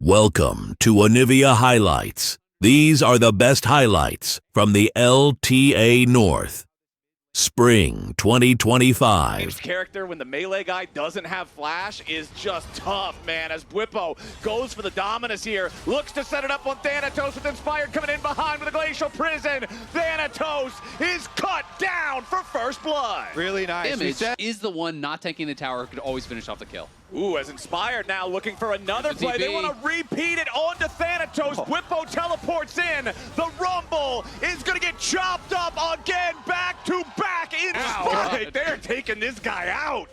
Welcome to Onivia Highlights. These are the best highlights from the LTA North. Spring 2025. His character, when the melee guy doesn't have flash, is just tough, man. As Bwipo goes for the Dominus here, looks to set it up on Thanatos with Inspired coming in behind with a Glacial Prison. Thanatos is cut down for first blood. Really nice. Image is the one not taking the tower who could always finish off the kill. Ooh, as Inspired now looking for another play. They want to repeat it onto Thanatos. Bwipo teleports in. The Rumble is going to get chopped up again, back to back. Inspired. They're taking this guy out.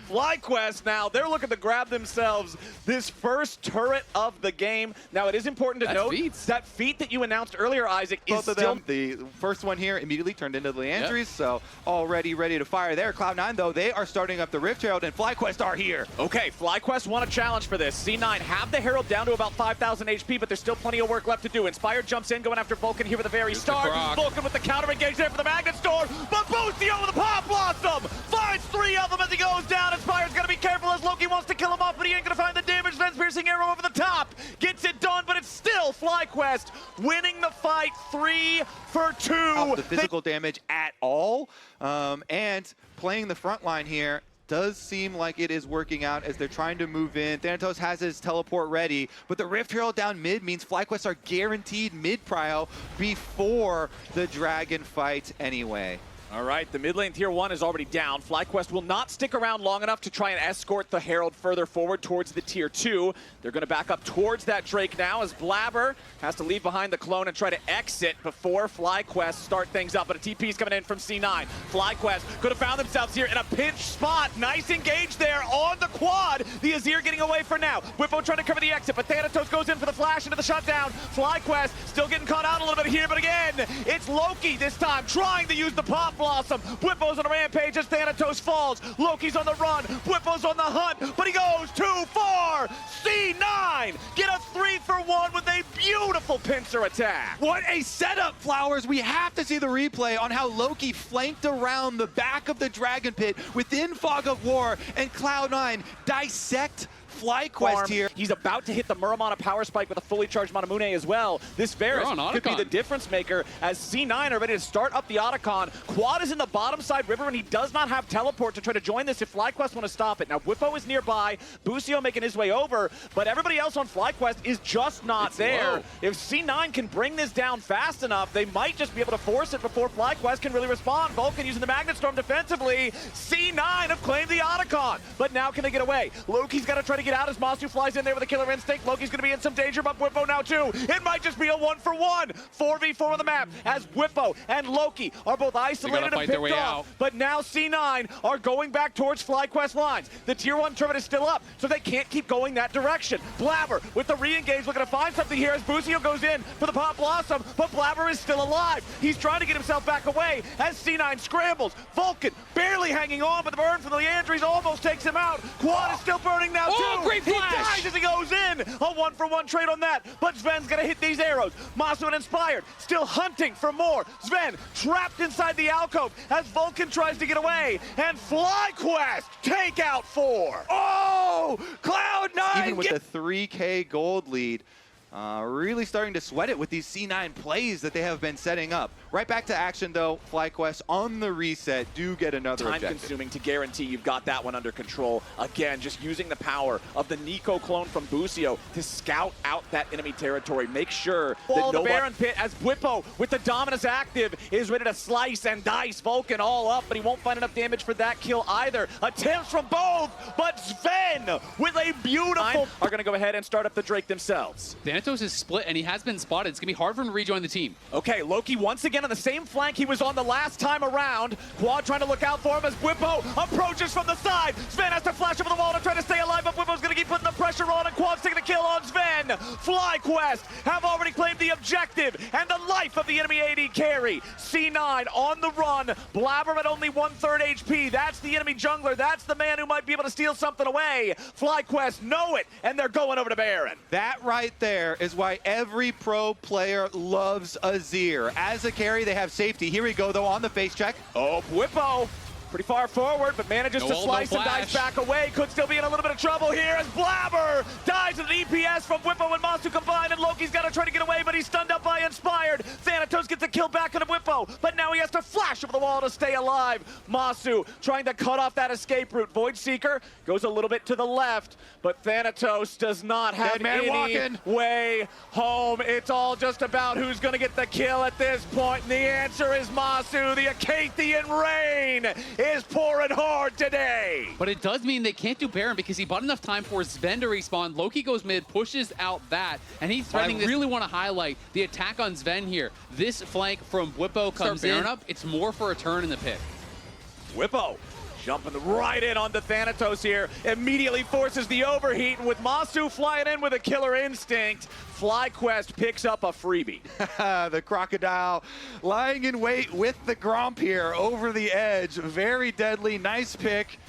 FlyQuest now, they're looking to grab themselves this first turret of the game. Now, it is important to note that feat that you announced earlier, Isaac, is both of still... them. The first one here immediately turned into the Leandries, so already ready to fire there. Cloud9, though, they are starting up the Rift Herald, and FlyQuest are here. Okay, FlyQuest want a challenge for this. C9 have the Herald down to about 5,000 HP, but there's still plenty of work left to do. Inspired jumps in, going after Vulcan here with the very start. Vulcan with the counter engage there for the Magnet Storm, but Boostio with the Pop Blossom finds 3 of them as he goes down. Inspired's got to be careful as Loki wants to kill him off, but he ain't going to find the damage. Lens piercing arrow over the top. Gets it done, but it's still FlyQuest winning the fight 3 for 2. Not the physical damage at all, and playing the front line here does seem like it is working out as they're trying to move in. Thanatos has his teleport ready, but the Rift Herald down mid means FlyQuest are guaranteed mid prio before the Dragon fight anyway. All right, the mid lane tier 1 is already down. FlyQuest will not stick around long enough to try and escort the Herald further forward towards the tier 2. They're going to back up towards that Drake now as Blabber has to leave behind the clone and try to exit before FlyQuest start things up. But a TP is coming in from C9. FlyQuest could have found themselves here in a pinch spot. Nice engage there on the quad. The Azir getting away for now. Bwipo trying to cover the exit, but Thanatos goes in for the flash into the shutdown. FlyQuest still getting caught out a little bit here, but again, it's Loki this time trying to use the Pop Blossom. Bwipo's on a rampage as Thanatos falls. Loki's on the run. Bwipo's on the hunt, but he goes too far. C9 get a 3 for 1 with a beautiful pincer attack. What a setup, Flowers. We have to see the replay on how Loki flanked around the back of the Dragon Pit within Fog of War, and Cloud9 dissect FlyQuest here. He's about to hit the Muramana power spike with a fully charged Manamune as well. This Varus could be the difference maker as C9 are ready to start up the Otacon. Quad is in the bottom side river and he does not have teleport to try to join this if FlyQuest want to stop it. Now Bwipo is nearby, Boostio making his way over, but everybody else on FlyQuest is just not there. Low. If C9 can bring this down fast enough, they might just be able to force it before FlyQuest can really respond. Vulcan using the Magnet Storm defensively. C9 have claimed the Otacon, but now can they get away? Loki's got to try to get out as Masu flies in there with a killer instinct. Loki's going to be in some danger, but Bwipo now too. It might just be a 1-for-1. 4v4 on the map as Bwipo and Loki are both isolated and picked off. But now C9 are going back towards FlyQuest lines. The tier 1 turret is still up, so they can't keep going that direction. Blabber with the re-engage looking to find something here as Boostio goes in for the Pop Blossom, but Blabber is still alive. He's trying to get himself back away as C9 scrambles. Vulcan barely hanging on, but the burn from the Leandries almost takes him out. Quad is still burning now too. Great He dies as he goes in. A 1-for-1 trade on that, but Sven's gonna hit these arrows. Masu and Inspired still hunting for more. Sven trapped inside the alcove as Vulcan tries to get away, and FlyQuest take out 4. Oh, Cloud9 even with the 3K gold lead. Really starting to sweat it with these C9 plays that they have been setting up. Right back to action though, FlyQuest on the reset do get another objective. Time consuming to guarantee you've got that one under control. Again, just using the power of the Nico clone from Boostio to scout out that enemy territory. Make sure that the Baron pit as Bwipo with the Dominus active is ready to slice and dice Vulcan all up, but he won't find enough damage for that kill either. Attempts from both, but Sven with a beautiful are going to go ahead and start up the Drake themselves. Thanatos is split and he has been spotted. It's going to be hard for him to rejoin the team. Okay, Loki once again on the same flank he was on the last time around. Quad trying to look out for him as Bwipo approaches from the side. Sven has to flash over the wall to try to stay alive, but Bwipo's going to keep putting the pressure on, and Quad's taking the kill on Sven. FlyQuest have already claimed the objective and the life of the enemy AD carry. C9 on the run. Blabber at only 1/3 HP. That's the enemy jungler. That's the man who might be able to steal something away. FlyQuest know it, and they're going over to Baron. That right there is why every pro player loves Azir. As a carry, they have safety. Here we go, though, on the face check. Oh, Bwipo Pretty far forward, but manages to slice and dice back away. Could still be in a little bit of trouble here as Blabber dies with an EPS from Whippo and Masu combined, and Loki's got to try to get away, but he's stunned up by Inspired. Thanatos gets a kill back on Whippo, but now he has to flash over the wall to stay alive. Masu trying to cut off that escape route. Void Seeker goes a little bit to the left, but Thanatos does not have any way home. It's all just about who's going to get the kill at this point, and the answer is Masu. The Acathian rain is pouring hard today. But it does mean they can't do Baron because he bought enough time for Sven to respawn. Loki goes mid, pushes out that, and he's threatening. I really want to highlight the attack on Sven here. This flank from Whippo comes in. It's more for a turn in the pick. Whippo jumping right in onto Thanatos here. Immediately forces the overheat, and with Masu flying in with a killer instinct, FlyQuest picks up a freebie. The Crocodile lying in wait with the Gromp here over the edge. Very deadly, nice pick.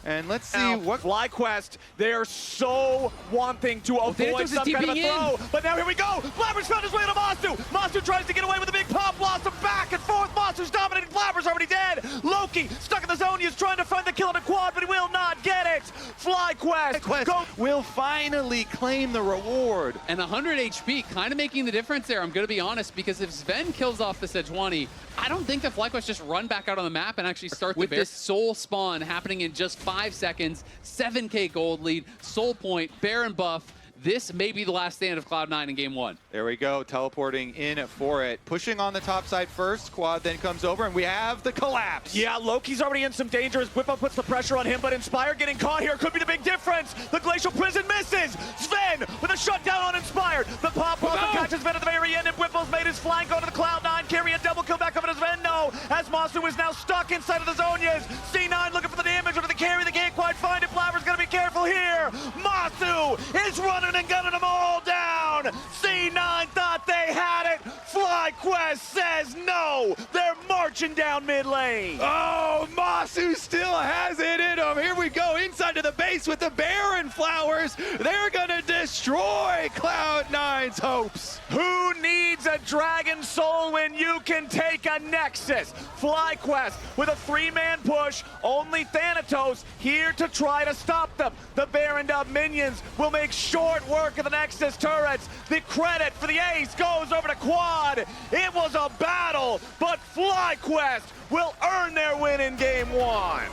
And let's see now, what FlyQuest, they're so wanting to avoid some kind of a throw. But now here we go. Blabber's found his way to Masu. Masu tries to get away with a big pop, lost him back and forth. Masu's dominating. Blabber's already dead. Loki stuck in the zone. He's trying to find the kill on a quad, but he will not get it. FlyQuest will finally claim the reward. And 100 HP kind of making the difference there, I'm going to be honest, because if Sven kills off the Sejuani, I don't think that FlyQuest just run back out on the map and actually start with this soul spawn happening in just 5 seconds, 7K gold lead, soul point, Baron buff. This may be the last stand of Cloud9 in game 1. There we go, teleporting in for it. Pushing on the top side first, quad then comes over, and we have the collapse. Yeah, Loki's already in some danger as Whippo puts the pressure on him, but Inspire getting caught here could be the big difference. The Glacial Prison misses. Sven with a shutdown on Inspired. The pop also catches Sven at the very end, and Whippo's made his flank onto the Cloud9, carry a double kill back over to Sven. No, as Masu is now stuck inside of the Zonias. C9 looking for the damage onto the carry. They can't quite find it. Blabber's gonna be careful here. Masu is running and gunning them all down. C9 thought they had it. FlyQuest says no. They're marching down mid lane. Oh, Masu still has it in him. Here we go inside to the base with the Baron Flowers. They're gonna destroy Cloud9's hopes. Who needs a Dragon Soul when you can take a Nexus? FlyQuest with a 3-man push. Only Thanatos here to try to stop them. The Baron Dub minions will make short work of the Nexus turrets. The credit for the ace goes over to Quad. It was a battle, but FlyQuest will earn their win in game 1.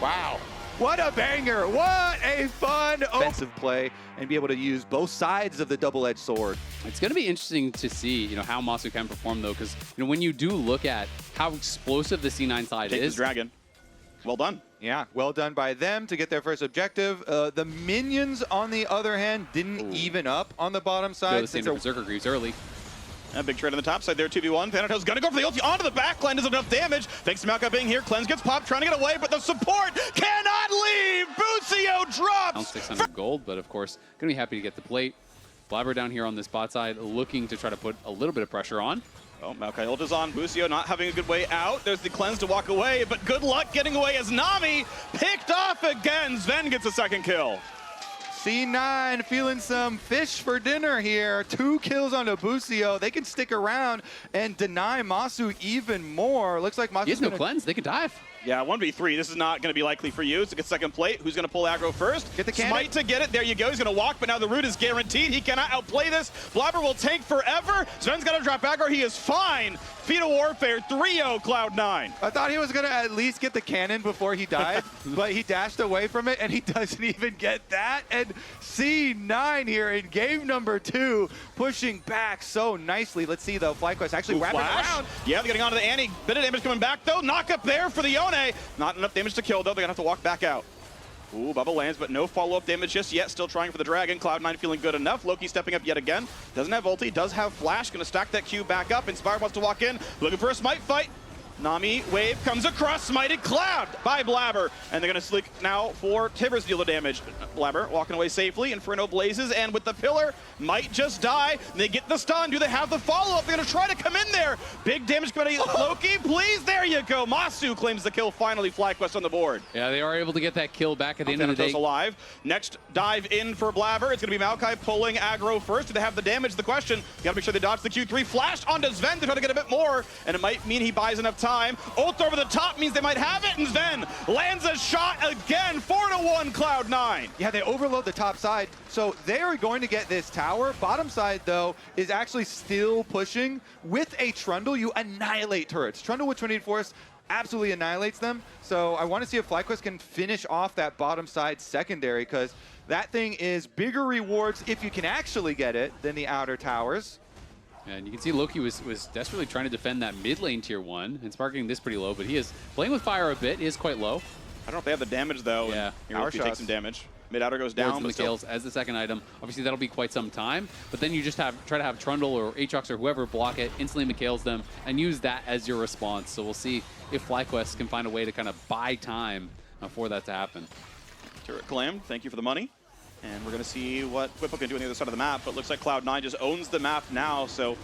Wow. What a banger. What a fun offensive play, and be able to use both sides of the double-edged sword. It's going to be interesting to see, how Masu can perform, though, because, when you do look at how explosive the C9 side Take is. this dragon. Well done. Yeah, well done by them to get their first objective. The minions, on the other hand, didn't even up on the bottom side. The same Berserker Greaves early. A big trade on the top side there, 2v1. Thanatos gonna go for the ulti onto the backline. Doesn't have enough damage. Thanks to Malka being here. Cleanse gets popped, trying to get away, but the support cannot leave. Bucio drops. 600 gold, but of course, gonna be happy to get the plate. Blabber down here on this bot side, looking to try to put a little bit of pressure on. Oh, Maokai ult is on. Bucio not having a good way out. There's the cleanse to walk away, but good luck getting away as Nami picked off again. Sven gets a second kill. C9 feeling some fish for dinner here. 2 kills onto Bucio. They can stick around and deny Masu even more. Looks like Masu's he has no cleanse. They can dive. Yeah, 1v3. This is not going to be likely for you. It's a good second plate. Who's going to pull aggro first? Get the cannon. Smite to get it. There you go. He's going to walk, but now the root is guaranteed. He cannot outplay this. Blabber will tank forever. Sven's got to drop aggro. He is fine. Fetal Warfare 3-0 Cloud9. I thought he was going to at least get the cannon before he died, but he dashed away from it, and he doesn't even get that. And C9 here in game number 2, pushing back so nicely. Let's see, though, FlyQuest actually wrapping around. Yeah, they're getting onto the Annie. Bit of damage coming back, though. Knock up there for the Yone. Not enough damage to kill, though. They're going to have to walk back out. Ooh, Bubba lands, but no follow-up damage just yet. Still trying for the Dragon. Cloud9 feeling good enough. Loki stepping up yet again. Doesn't have ulti, does have flash. Going to stack that Q back up. Inspire wants to walk in. Looking for a smite fight. Nami, wave, comes across, smited Cloud by Blabber. And they're going to sleek now for Tibbers deal the damage. Blabber walking away safely. Inferno blazes, and with the pillar, might just die. They get the stun. Do they have the follow-up? They're going to try to come in there. Big damage coming to Loki. Please, there you go. Masu claims the kill. Finally, FlyQuest on the board. Yeah, they are able to get that kill back at the end of the day. Alive. Next dive in for Blabber. It's going to be Maokai pulling aggro first. Do they have the damage? The question. You got to make sure they dodge the Q3. Flash onto Sven to try to get a bit more, and it might mean he buys enough time. Ult over the top means they might have it, and Sven lands a shot again. 4-1 Cloud9. Yeah, they overload the top side, so they are going to get this tower. Bottom side, though, is actually still pushing. With a Trundle, you annihilate turrets. Trundle with Trinity Force absolutely annihilates them. So I want to see if FlyQuest can finish off that bottom side secondary, because that thing is bigger rewards if you can actually get it than the outer towers. And you can see Loki was desperately trying to defend that mid lane tier 1 and sparking this pretty low, but he is playing with fire a bit. He is quite low. I don't know if they have the damage, though. Yeah. Here he takes some damage. Mid-outer goes down. The kills as the second item. Obviously, that'll be quite some time, but then you just try to have Trundle or Aatrox or whoever block it, instantly McHale's them, and use that as your response. So we'll see if FlyQuest can find a way to kind of buy time for that to happen. Turret Clam, thank you for the money. And we're going to see what Whippo can do on the other side of the map, but looks like Cloud9 just owns the map now, so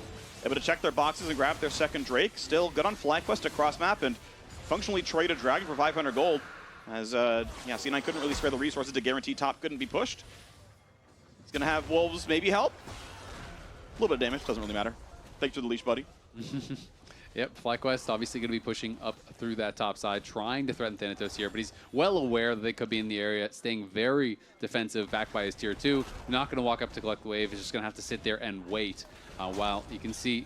able to check their boxes and grab their second Drake. Still good on FlyQuest across map and functionally trade a Dragon for 500 gold. As, yeah, C9 couldn't really spare the resources to guarantee top couldn't be pushed. He's going to have Wolves maybe help. A little bit of damage, doesn't really matter. Thanks for the leash, buddy. Yep, FlyQuest obviously going to be pushing up through that top side, trying to threaten Thanatos here, but he's well aware that they could be in the area, staying very defensive, backed by his tier 2. Not going to walk up to collect the wave, he's just going to have to sit there and wait. While you can see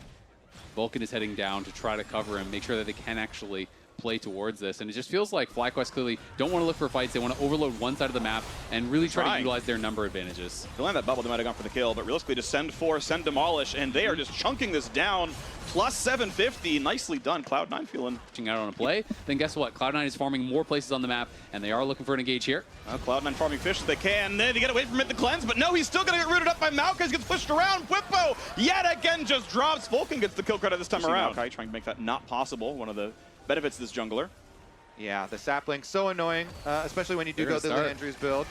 Vulcan is heading down to try to cover him, make sure that they can actually play towards this. And it just feels like FlyQuest clearly don't want to look for fights. They want to overload one side of the map and really try to utilize their number advantages. If they land that bubble, they might have gone for the kill, but realistically just send 4, send Demolish, and they are just chunking this down. Plus 750, nicely done. Cloud9 feeling. Out on a play, then guess what? Cloud9 is farming more places on the map, and they are looking for an engage here. Cloud9 farming fish if they can. They get away from it, the cleanse, but no, he's still going to get rooted up by Maokai. He gets pushed around. Whippo yet again just drops. Vulcan gets the kill credit this time around. Maokai trying to make that not possible. One of the benefits of this jungler. Yeah, the sapling, so annoying, especially when you do go through the Andrews build.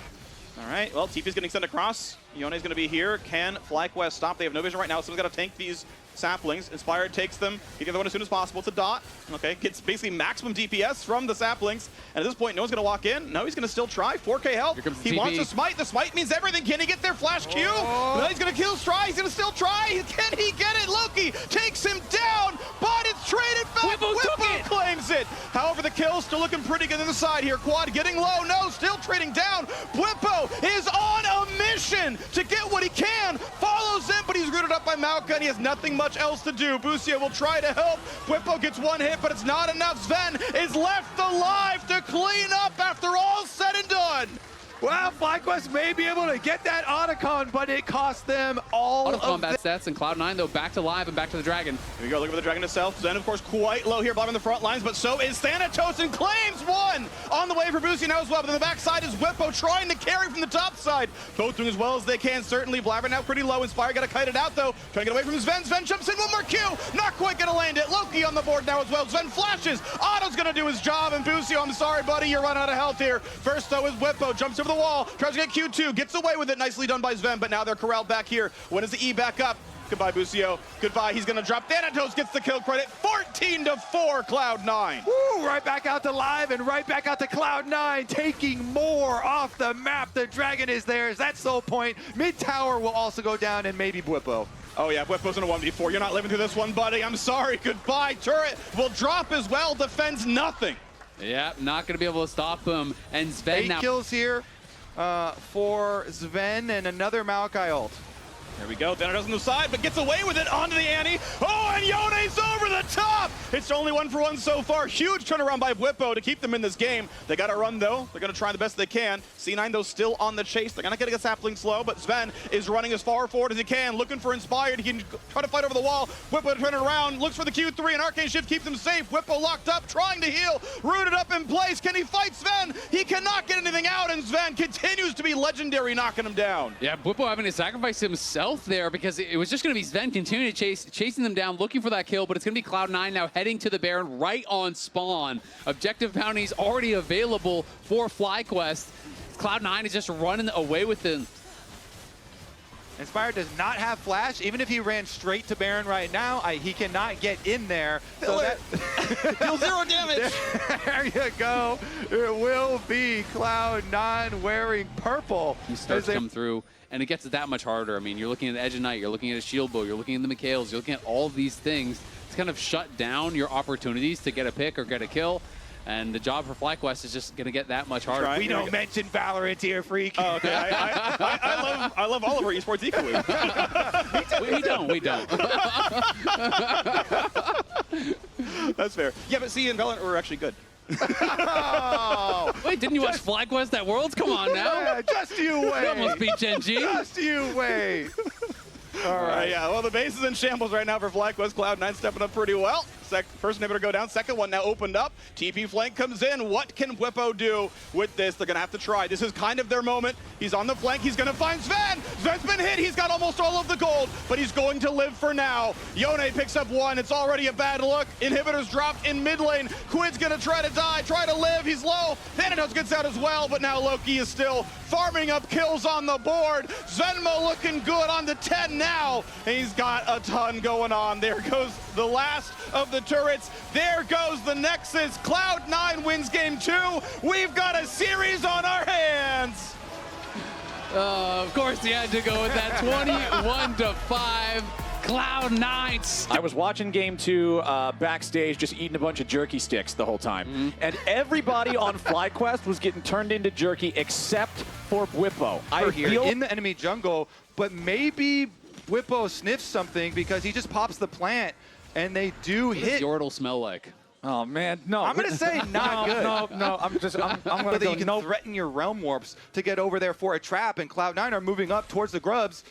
All right, well, TP's getting sent across. Yone's going to be here. Can FlyQuest stop? They have no vision right now. Someone's got to tank these saplings. Inspired takes them. Get the other one as soon as possible. It's a dot. Okay, gets basically maximum DPS from the saplings. And at this point, no one's going to walk in. No, he's going to still try. 4K health. He wants a smite. The smite means everything. Can he get their flash Q? No, he's going to kill Stry. He's going to still try. Can he get it? Loki takes him down, but it's traded back. Whippo claims it. However, the kill still looking pretty good on the side here. Quad getting low. No, still trading down. Whippo is on a mission to get what he can. Follows him, but he's rooted up by Maokai, and he has nothing much else to do. Busia will try to help. Whippo gets one hit, but it's not enough. Sven is left alive to clean up after all said and done. Well, FlyQuest may be able to get that Otacon, but it cost them all of combat stats, and Cloud9, though, back to live and back to the Dragon. Here we go, looking for the Dragon itself. Zen, of course, quite low here, blocking the front lines, but so is Thanatos, and claims one on the way for Busia now as well. But on the backside is Whippo trying to carry from the top side. Both doing as well as they can, certainly. Blabber now pretty low. Inspire got to kite it out, though. Trying to get away from Sven. Sven jumps in, one more Q. Not quite going to land it. Loki on the board now as well. Sven flashes. Otto's going to do his job, and Busia, I'm sorry, buddy, you're running out of health here. First, though, is Whippo. Jumps over the wall. Tries to get Q2, gets away with it, nicely done by Sven, but now they're corralled back here. When is the E back up? Goodbye, Busio. Goodbye, he's gonna drop. Thanatos gets the kill credit, 14-4, Cloud9. Woo, right back out to live and right back out to Cloud9, taking more off the map. The Dragon is theirs, that's the whole point. Mid-tower will also go down, and maybe Whippo. Oh yeah, Whippo's in a 1v4. You're not living through this one, buddy. I'm sorry, goodbye. Turret will drop as well, defends nothing. Yeah, not gonna be able to stop him. And Sven 8 kills here for Sven and another Maokai ult. There we go, Thanatos on the side, but gets away with it onto the Annie. Oh, and Yone's over the top! It's only 1-for-1 so far. Huge turnaround by Whippo to keep them in this game. They got to run, though. They're going to try the best they can. C9, though, still on the chase. They're going to get a sapling slow, but Sven is running as far forward as he can, looking for Inspired. He can try to fight over the wall. Whippo to turn it around, looks for the Q3, and Arcane Shift keeps him safe. Whippo locked up, trying to heal, rooted up in place. Can he fight Sven? He cannot get anything out, and Sven continues to be legendary, knocking him down. Yeah, Whippo having to sacrifice himself there because it was just going to be Sven continuing to chasing them down, looking for that kill, but it's going to be Cloud9 now heading to the Baron right on spawn. Objective bounties already available for FlyQuest. Cloud9 is just running away with them. Inspired does not have flash. Even if he ran straight to Baron right now, he cannot get in there. So that deal 0 damage. There you go. It will be Cloud9 wearing purple. He starts to come through, and it gets that much harder. I mean, you're looking at Edge of Night, you're looking at a Shield Bow, you're looking at the McHales, you're looking at all of these things kind of shut down your opportunities to get a pick or get a kill. And the job for FlyQuest is just going to get that much harder. We don't mention Valorant here, freak. Oh, okay. I love all of our esports equally. We don't. That's fair. Yeah, but see, in Valorant, we're actually good. Oh, Wait, didn't you watch FlyQuest at Worlds? Come on now. yeah, just you wait. You almost beat Gen G. Just you wait. All right. Yeah, well, the base is in shambles right now for FlyQuest. Cloud9 stepping up pretty well. First inhibitor go down, second one now opened up. TP flank comes in. What can Whippo do with this? They're going to have to try. This is kind of their moment. He's on the flank. He's going to find Sven. Sven's been hit. He's got almost all of the gold, but he's going to live for now. Yone picks up one. It's already a bad look. Inhibitors dropped in mid lane. Quid's going to try to die, try to live. He's low. Thanatos gets out as well, but now Loki is still farming up kills on the board. Zenmo looking good on the 10 now. And he's got a ton going on. There goes the last of the turrets. There goes the Nexus. Cloud9 wins game 2. We've got a series on our hands. Of course, he had to go with that 21-5. Cloud9. I was watching game 2 backstage, just eating a bunch of jerky sticks the whole time. And everybody on FlyQuest was getting turned into jerky except for Whippo. I feel in the enemy jungle, but maybe Whippo sniffs something because he just pops the plant and they do What hit. does Yordle smell like? Oh man, no. I'm gonna say not good. No. I'm gonna But go you can no. threaten your realm warps to get over there for a trap, and Cloud9 are moving up towards the grubs.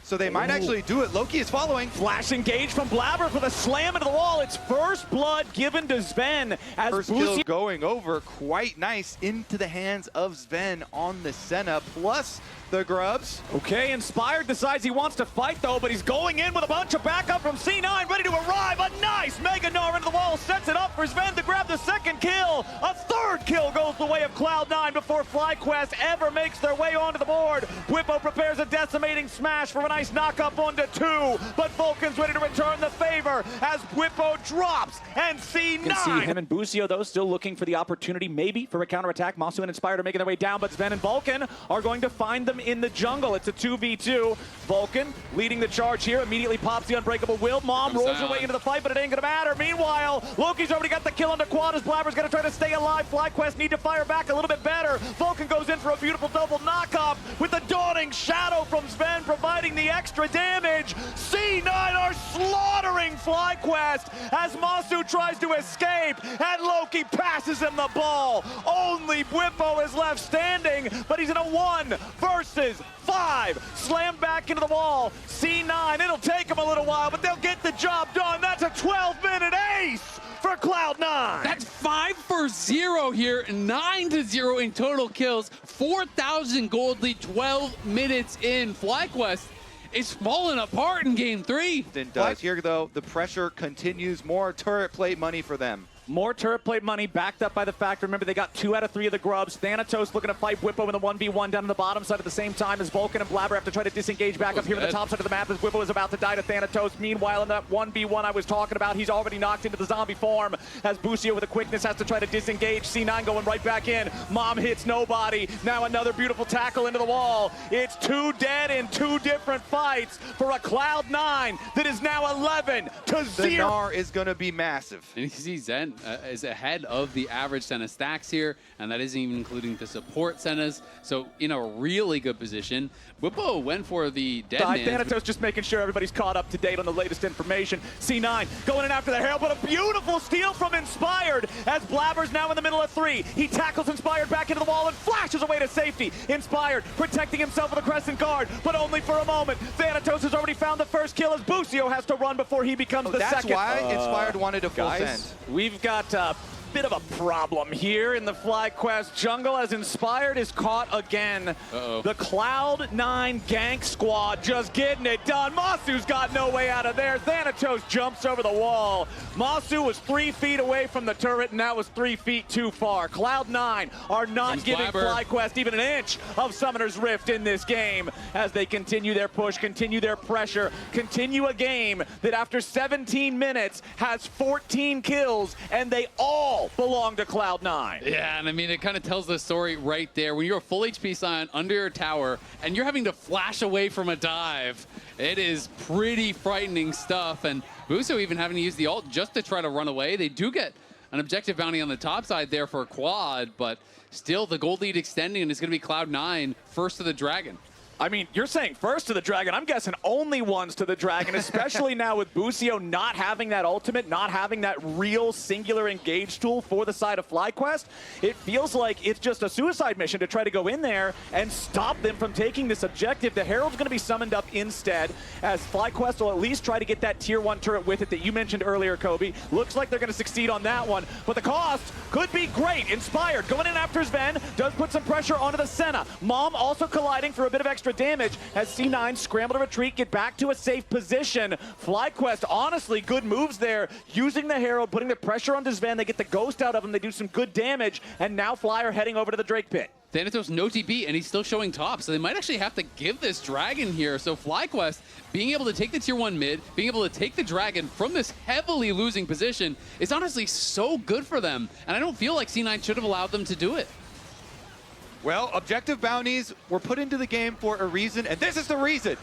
So they might actually do it. Loki is following. Flash engage from Blabber with a slam into the wall. It's first blood given to Sven as First kill going over quite nice into the hands of Sven on the Senna, plus the grubs. Okay, Inspired decides he wants to fight though, but he's going in with a bunch of backup from C9, ready to arrive. A nice Mega Gnar into the wall, sets it up for Sven to grab the second kill. A third kill goes the way of Cloud9 before FlyQuest ever makes their way onto the board. Whippo prepares a decimating smash for a nice knock-up onto 2, but Vulcan's ready to return the favor as Whippo drops and C9. You can see him and Busio though still looking for the opportunity maybe for a counterattack. Masu and Inspired are making their way down, but Sven and Vulcan are going to find them in the jungle. It's a 2v2. Vulcan leading the charge here, immediately pops the Unbreakable Will. Mom rolls her way into the fight, but it ain't gonna matter. Meanwhile, Loki's already got the kill onto Quad as Blabber's gonna try to stay alive. FlyQuest need to fire back a little bit better. Vulcan goes in for a beautiful double knockoff with the Dawning Shadow from Sven providing the extra damage. C9 are slaughtering FlyQuest as Masu tries to escape and Loki passes him the ball. Only Whippo is left standing, but he's in a 1 versus 5. Slammed back into the wall. C9, it'll take him a little while, but they'll get the job done. That's a 12-minute ace for Cloud9. That's 5 for 0 here, 9-0 in total kills, 4,000 gold lead, 12 minutes in. FlyQuest is falling apart in game 3. It does. Here though, the pressure continues. More turret plate money for them. More turret plate money backed up by the fact, remember, they got 2 out of 3 of the grubs. Thanatos looking to fight Whippo in the 1v1 down on the bottom side at the same time as Vulcan and Blabber have to try to disengage back up here to the top side of the map as Whippo is about to die to Thanatos. Meanwhile, in that 1v1 I was talking about, he's already knocked into the zombie form as Busio with a quickness has to try to disengage. C9 going right back in. Mom hits nobody. Now another beautiful tackle into the wall. It's 2 dead in 2 different fights for a Cloud9 that is now 11-0. The Gnar is going to be massive. And you see Zen is ahead of the average Senna stacks here, and that isn't even including the support Sennas. So in a really good position. Whippo went for the dead man. Thanatos just making sure everybody's caught up to date on the latest information. C9 going in after the Herald, but a beautiful steal from Inspired as Blabber's now in the middle of 3. He tackles Inspired back into the wall and flashes away to safety. Inspired protecting himself with a Crescent Guard, but only for a moment. Thanatos has already found the first kill as Busio has to run before he becomes the second. That's why Inspired wanted a full send. We've got a bit of a problem here in the FlyQuest jungle as Inspired is caught again. The Cloud9 gank squad just getting it done. Masu's got no way out of there. Thanatos jumps over the wall. Masu was 3 feet away from the turret, and that was 3 feet too far. Cloud9 are not giving FlyQuest even an inch of Summoner's Rift in this game as they continue their push, continue their pressure, continue a game that after 17 minutes has 14 kills, and they all all belong to Cloud9. Yeah, and I mean, it kind of tells the story right there. When you're a full HP Scion under your tower and you're having to flash away from a dive, it is pretty frightening stuff. And Buso even having to use the ult just to try to run away. They do get an objective bounty on the top side there for Quad, but still the gold lead extending, and it's going to be Cloud9 first to the Dragon. I mean, you're saying first to the Dragon. I'm guessing only ones to the Dragon, especially now with Bucio not having that ultimate, not having that real singular engage tool for the side of FlyQuest. It feels like it's just a suicide mission to try to go in there and stop them from taking this objective. The Herald's going to be summoned up instead, as FlyQuest will at least try to get that tier 1 turret with it that you mentioned earlier, Kobe. Looks like they're going to succeed on that one, but the cost could be great. Inspired going in after Sven, does put some pressure onto the Senna. Mom also colliding for a bit of extra damage as C9 scramble to retreat, get back to a safe position. FlyQuest, honestly, good moves there, using the Herald, putting the pressure on Sven. They get the ghost out of him, they do some good damage, and now Flyer heading over to the Drake pit. Thanatos no TP, and he's still showing top, so they might actually have to give this Dragon here. So FlyQuest being able to take the tier 1 mid, being able to take the Dragon from this heavily losing position is honestly so good for them, and I don't feel like C9 should have allowed them to do it. Well, objective bounties were put into the game for a reason, and this is the reason.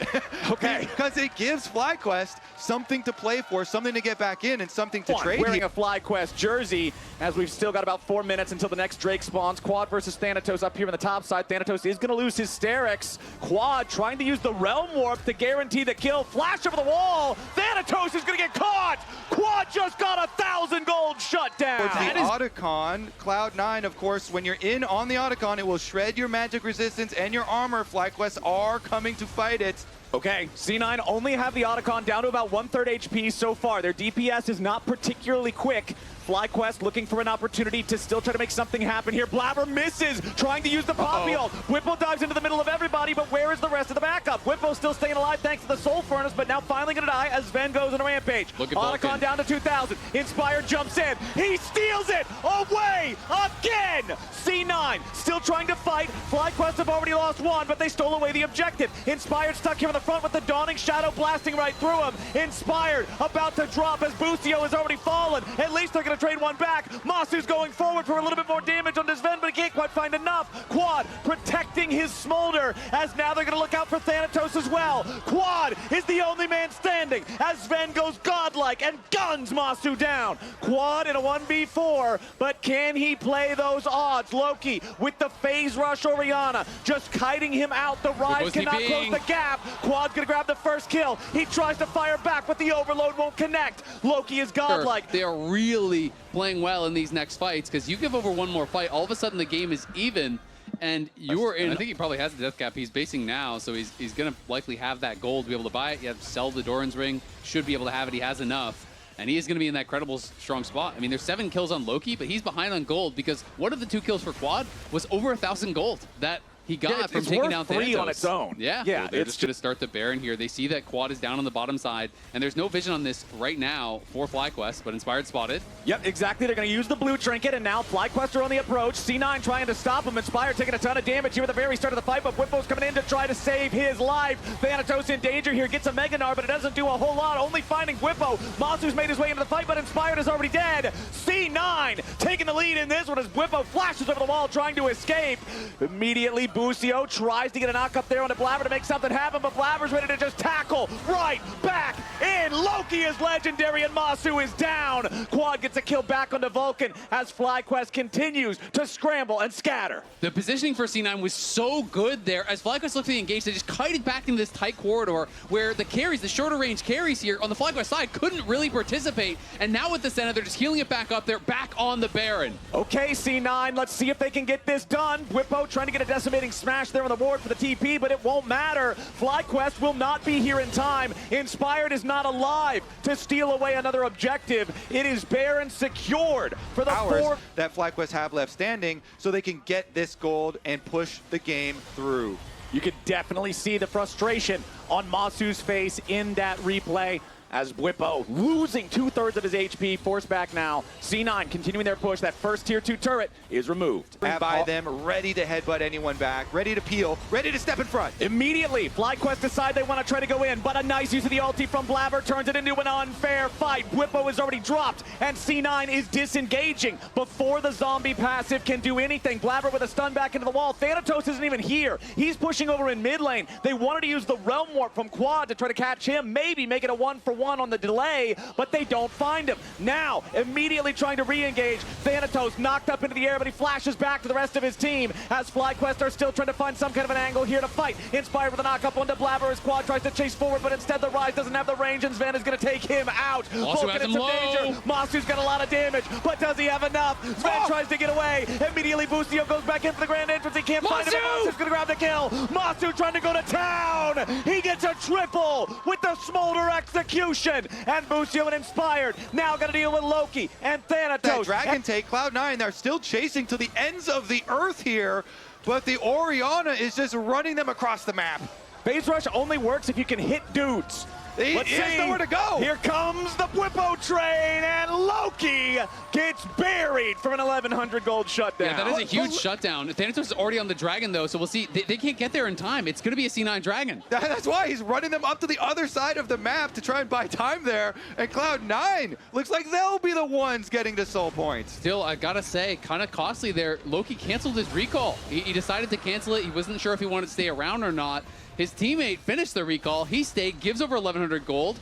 Okay. Because it gives FlyQuest something to play for, something to get back in, and something to trade. Wearing a FlyQuest jersey, as we've still got about 4 minutes until the next Drake spawns. Quad versus Thanatos up here on the top side. Thanatos is going to lose his Sterix. Quad trying to use the Realm Warp to guarantee the kill. Flash over the wall. Thanatos is going to get caught. Quad just got 1,000 gold shut down. For the Otacon, Cloud9, of course, when you're in on the Otacon, it will shred your magic resistance and your armor. FlyQuest are coming to fight it. Okay, C9 only have the Otacon down to about 1/3 HP so far. Their DPS is not particularly quick. FlyQuest looking for an opportunity to still try to make something happen here. Blabber misses, trying to use the Poppy ult. Whippo dives into the middle of everybody, but where is the rest of the backup? Whippo still staying alive thanks to the Soul Furnace, but now finally gonna die as Sven goes on a rampage. Otacon down to 2,000. Inspired jumps in. He steals it away again! C9 still trying to fight. FlyQuest have already lost one, but they stole away the objective. Inspired stuck here in the front with the Dawning Shadow blasting right through him. Inspired about to drop as Bucio has already fallen. At least they're gonna trade one back. Masu's going forward for a little bit more damage on Sven, but he can't quite find enough. Quad protecting his smolder, as now they're gonna look out for Thanatos as well. Quad is the only man standing as Sven goes godlike and guns Masu down. Quad in a 1v4, but can he play those odds? Loki with the phase rush Orianna, just kiting him out. The Rise cannot close the gap. Quad's gonna grab the first kill. He tries to fire back, but the overload won't connect. Loki is godlike. They are really playing well in these next fights, because you give over one more fight, all of a sudden the game is even, and you're in. I think he probably has the death cap. He's basing now, so he's going to likely have that gold to be able to buy it. You have to sell the Doran's ring, should be able to have it. He has enough, and he is going to be in that credible, strong spot. I mean, there's 7 kills on Loki, but he's behind on gold, because one of the 2 kills for Quad was over 1,000 gold that he got from taking down Thanatos. 3 on its own. Yeah, yeah, they're just going to start the Baron here. They see that Quad is down on the bottom side, and there's no vision on this right now for FlyQuest, but Inspired spotted. Yep, exactly. They're going to use the blue trinket, and now FlyQuest are on the approach. C9 trying to stop him. Inspired taking a ton of damage here at the very start of the fight, but Whippo's coming in to try to save his life. Thanatos in danger here, gets a Mega Gnar, but it doesn't do a whole lot, only finding Whippo. Masu's made his way into the fight, but Inspired is already dead. C9 taking the lead in this one as Whippo flashes over the wall trying to escape. Immediately, Bucio tries to get a knock up there on the Blabber to make something happen, but Blabber's ready to just tackle right back in. Loki is legendary, and Masu is down. Quad gets a kill back onto Vulcan as FlyQuest continues to scramble and scatter. The positioning for C9 was so good there. As FlyQuest looked to the engage, they just kited back into this tight corridor where the carries, the shorter range carries here on the FlyQuest side, couldn't really participate. And now with the Senna, they're just healing it back up there, back on the Baron. Okay, C9, let's see if they can get this done. Whippo trying to get a decimating smash there on the board for the TP, but it won't matter. FlyQuest will not be here in time. Inspired is not alive to steal away another objective. It is Baron secured for the hours that FlyQuest have left standing, so they can get this gold and push the game through. You could definitely see the frustration on Masu's face in that replay. as Whippo losing 2/3 of his HP, forced back now. C9 continuing their push. That first tier 2 turret is removed. By them, ready to headbutt anyone back, ready to peel, ready to step in front. Immediately, FlyQuest decide they want to try to go in, but a nice use of the ulti from Blabber turns it into an unfair fight. Whippo is already dropped, and C9 is disengaging before the zombie passive can do anything. Blabber with a stun back into the wall. Thanatos isn't even here. He's pushing over in mid lane. They wanted to use the Realm Warp from Quad to try to catch him, maybe make it a 1-for-1 on the delay, but they don't find him. Now, immediately trying to re-engage. Thanatos knocked up into the air, but he flashes back to the rest of his team as FlyQuest are still trying to find some kind of an angle here to fight. Inspired with a knock-up onto Blabber as Quad tries to chase forward, but instead the Rise doesn't have the range, and Sven is going to take him out. Vulcan in some danger. Masu's got a lot of damage, but does he have enough? Sven tries to get away. Immediately, Busio goes back in for the grand entrance. He can't find him, but Masu's going to grab the kill. Masu trying to go to town. He gets a triple with the Smolder execution. And Busio and Inspired now got to deal with Loki and Thanatos. That dragon take, Cloud9, they're still chasing to the ends of the earth here, but the Orianna is just running them across the map. Phase Rush only works if you can hit dudes. Let's see. Nowhere to go. Here comes the Whippo train, and Loki gets buried from an 1,100 gold shutdown. Yeah, that is a huge shutdown. Thanatos is already on the dragon, though, so we'll see. They can't get there in time. It's going to be a C9 dragon. That's why he's running them up to the other side of the map to try and buy time there. And Cloud9 looks like they'll be the ones getting to soul points. Still, I got to say, kind of costly there. Loki canceled his recall. He decided to cancel it. He wasn't sure if he wanted to stay around or not. His teammate finished the recall. He stayed, gives over 1,100 gold.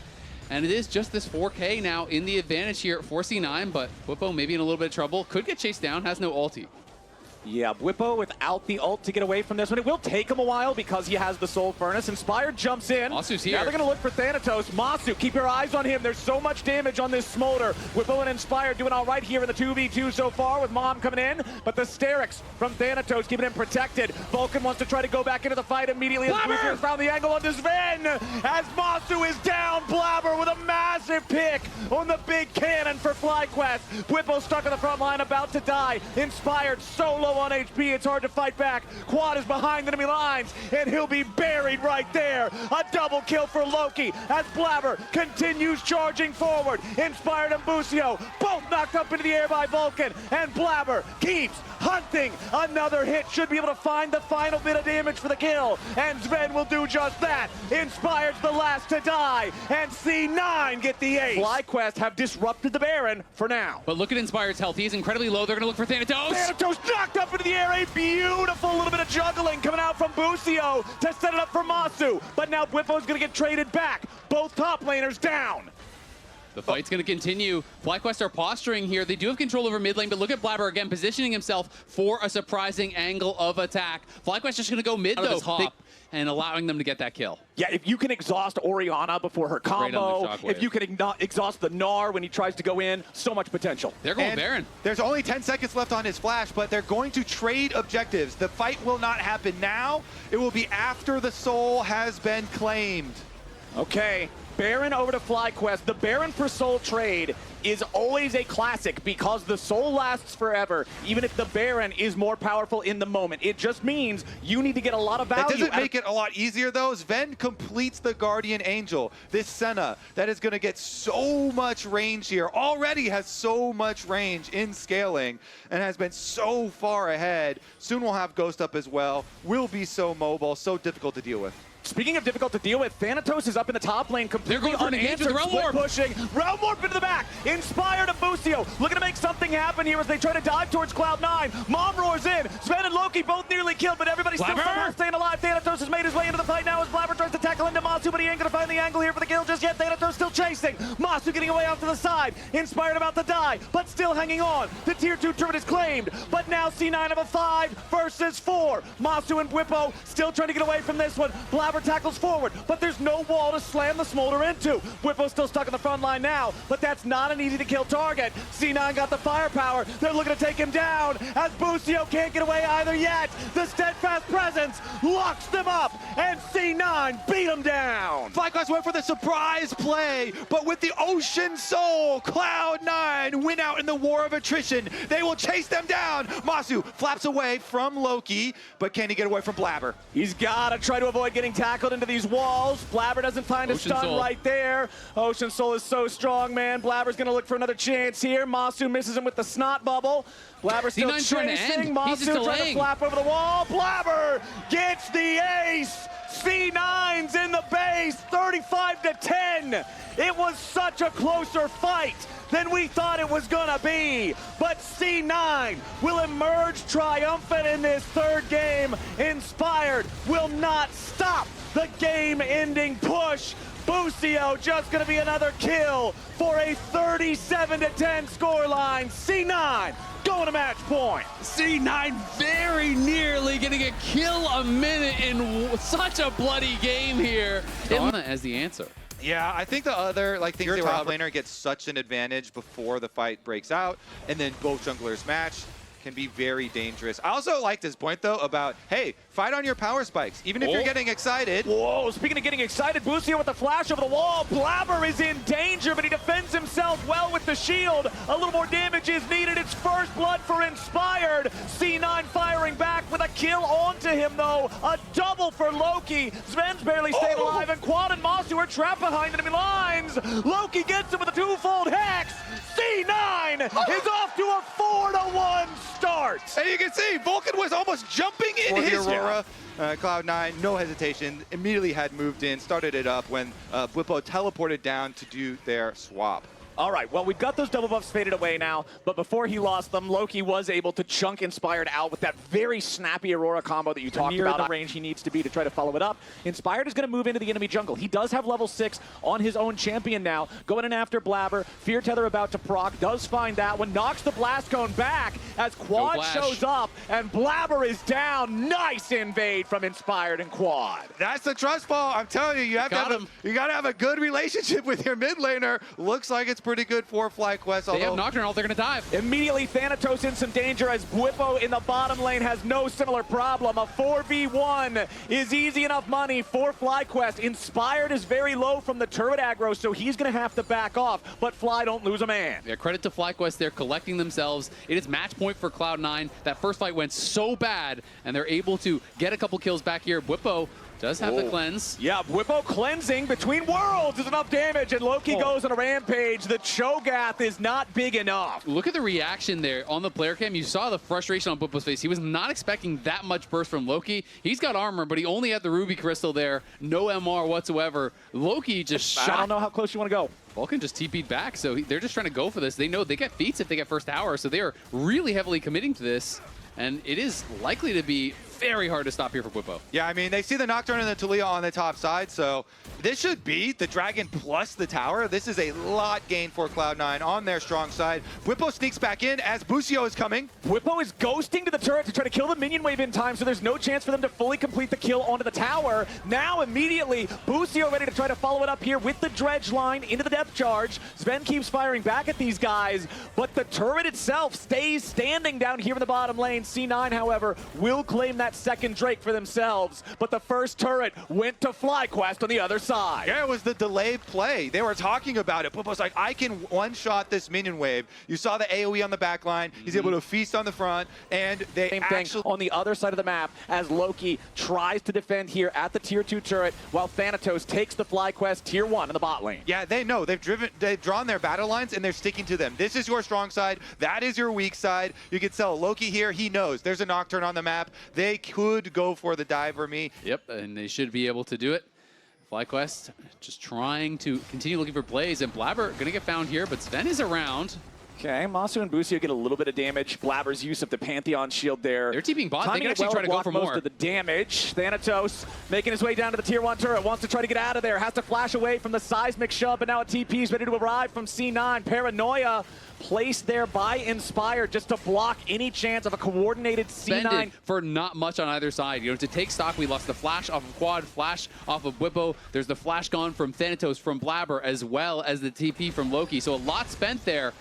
And it is just this 4K now in the advantage here for C9, but Whippo maybe in a little bit of trouble. Could get chased down, has no ulti. Yeah, Whippo without the ult to get away from this one. It will take him a while because he has the Soul Furnace. Inspired jumps in. Masu's here. Now they're going to look for Thanatos. Masu, keep your eyes on him. There's so much damage on this Smolder. Whippo and Inspired doing all right here in the 2v2 so far with Mom coming in. But the Sterix from Thanatos keeping him protected. Vulcan wants to try to go back into the fight immediately. As found the angle onto Sven. As Masu is down, Blabber with a massive pick on the big cannon for FlyQuest. Whippo stuck on the front line, about to die. Inspired solo on HP, it's hard to fight back. Quad is behind the enemy lines, and he'll be buried right there. A double kill for Loki as Blabber continues charging forward. Inspired and Busio both knocked up into the air by Vulcan, and Blabber keeps hunting. Another hit should be able to find the final bit of damage for the kill, and Sven will do just that. Inspired's the last to die, and C9 get the ace. FlyQuest have disrupted the Baron for now. But look at Inspired's health. He's incredibly low. They're going to look for Thanatos. Thanatos knocked up into the air. A beautiful little bit of juggling coming out from Busio to set it up for Masu. But now Whippo's going to get traded back. Both top laners down. The fight's going to continue. FlyQuest are posturing here. They do have control over mid lane, but look at Blabber again positioning himself for a surprising angle of attack. FlyQuest just going to go mid, though, and allowing them to get that kill. Yeah, if you can exhaust Orianna before her combo, if you can exhaust the Gnar when he tries to go in, so much potential. They're going Baron. There's only 10 seconds left on his flash, but they're going to trade objectives. The fight will not happen now. It will be after the soul has been claimed. Okay, Baron over to FlyQuest. The Baron for Soul trade is always a classic because the Soul lasts forever, even if the Baron is more powerful in the moment. It just means you need to get a lot of value. It doesn't make it a lot easier, though. Sven completes the Guardian Angel. This Senna that is going to get so much range here, already has so much range in scaling, and has been so far ahead. Soon we'll have Ghost up as well. Will be so mobile, so difficult to deal with. Speaking of difficult to deal with, Thanatos is up in the top lane, completely unanswered, Realm Warp pushing. Realm Warp into the back, Inspired and Busio, looking to make something happen here as they try to dive towards Cloud9. Mom roars in, Sven and Loki both nearly killed, but everybody's still somehow staying alive. Thanatos has made his way into the fight now as Blabber tries to tackle into Masu, but he ain't gonna find the angle here for the kill just yet. Thanatos still chasing, Masu getting away off to the side, Inspired about to die, but still hanging on. The tier 2 turret is claimed, but now C9 of a 5 versus 4. Masu and Whippo still trying to get away from this one. Blabber tackles forward, but there's no wall to slam the Smolder into. Whippo's still stuck on the front line now, but that's not an easy to kill target. C9 got the firepower. They're looking to take him down as Busio can't get away either yet. The steadfast presence locks them up, and C9 C9 beat him down. FlyQuest went for the surprise play, but with the Ocean Soul, Cloud9 win out in the war of attrition. They will chase them down. Masu flaps away from Loki, but can he get away from Blabber? He's got to try to avoid getting tackled into these walls. Blabber doesn't find a stun right there. Ocean Soul is so strong, man. Blabber's going to look for another chance here. Masu misses him with the snot bubble. Blabber still chasing. Masu trying to flap over the wall. Blabber gets the ace. C9's in the base, 35-10. It was such a closer fight than we thought it was gonna be. But C9 will emerge triumphant in this third game. Inspired will not stop the game-ending push. Busio just gonna be another kill for a 37-10 scoreline. C9 going to match point. C9 very nearly getting a kill a minute in such a bloody game here. Donna as the answer. Yeah, I think the other things your top laner gets such an advantage before the fight breaks out, and then both junglers match can be very dangerous. I also like this point though about, hey, fight on your power spikes, even if you're getting excited. Whoa, speaking of getting excited, Busio with the flash over the wall. Blabber is in danger, but he defends himself well with the shield. A little more damage is needed. It's first blood for Inspired. C9 firing back with a kill onto him though. A double for Loki. Sven's barely staying alive, and Quad and Masu are trapped behind enemy lines. Loki gets him with a twofold hex. C9 is off to a 4-1 start. And you can see Vulcan was almost jumping in his Aurora. Cloud9, no hesitation, immediately had moved in, started it up when Bwipo teleported down to do their swap. All right, well, we've got those double buffs faded away now, but before he lost them, Loki was able to chunk Inspired out with that very snappy Aurora combo that you talked about. The range he needs to be to try to follow it up. Inspired is going to move into the enemy jungle. He does have level 6 on his own champion now, going in after Blabber. Fear Tether about to proc, does find that one, knocks the Blast Cone back as Quad shows up, and Blabber is down. Nice invade from Inspired and Quad. That's the trust fall. I'm telling you, you have to have a good relationship with your mid laner. Looks like it's pretty good for FlyQuest. They have Nocturne ult, they're going to dive. Immediately Thanatos in some danger as Bwipo in the bottom lane has no similar problem. A 4v1 is easy enough money for FlyQuest. Inspired is very low from the turret aggro, so he's going to have to back off, but Fly don't lose a man. Yeah, credit to FlyQuest, they're collecting themselves. It is match point for Cloud9. That first fight went so bad, and they're able to get a couple kills back here. Bwipo does have the cleanse. Yeah, Bwipo cleansing between worlds is enough damage, and Loki goes on a rampage. The Cho'Gath is not big enough. Look at the reaction there on the player cam. You saw the frustration on Bwipo's face. He was not expecting that much burst from Loki. He's got armor, but he only had the Ruby Crystal there. No MR whatsoever. Loki just shot. I don't know how close you want to go. Vulcan just TP'd back, so they're just trying to go for this. They know they get feats if they get first tower, so they are really heavily committing to this. And it is likely to be very hard to stop here for Bwipo. Yeah, I mean, they see the Nocturne and the Taliyah on the top side, so this should be the Dragon plus the tower. This is a lot gain for Cloud9 on their strong side. Bwipo sneaks back in as Busio is coming. Bwipo is ghosting to the turret to try to kill the minion wave in time, so there's no chance for them to fully complete the kill onto the tower. Now, immediately, Busio ready to try to follow it up here with the dredge line into the depth charge. Sven keeps firing back at these guys, but the turret itself stays standing down here in the bottom lane. C9, however, will claim that second Drake for themselves, but the first turret went to FlyQuest on the other side. Yeah, it was the delayed play. They were talking about it. Bwipo's like, I can one-shot this minion wave. You saw the AoE on the back line. He's able to feast on the front, and they Same thing on the other side of the map as Loki tries to defend here at the tier 2 turret while Thanatos takes the FlyQuest tier 1 in the bot lane. Yeah, they know. They've drawn their battle lines, and they're sticking to them. This is your strong side. That is your weak side. You can sell Loki here. He knows there's a Nocturne on the map. They could go for the dive for me. Yep, and they should be able to do it. FlyQuest just trying to continue looking for plays, and Blabber going to get found here, but Sven is around. Okay, Masu and Busio get a little bit of damage. Blabber's use of the Pantheon shield there. They're TPing bot. They can actually try to go for most more. Of the damage. Thanatos making his way down to the tier 1 turret. Wants to try to get out of there. Has to flash away from the seismic shove, but now a TP is ready to arrive from C9. Paranoia placed there by Inspired just to block any chance of a coordinated C9. For not much on either side. You know, to take stock, we lost the flash off of Quad, flash off of Bwipo. There's the flash gone from Thanatos, from Blabber, as well as the TP from Loki. So a lot spent there.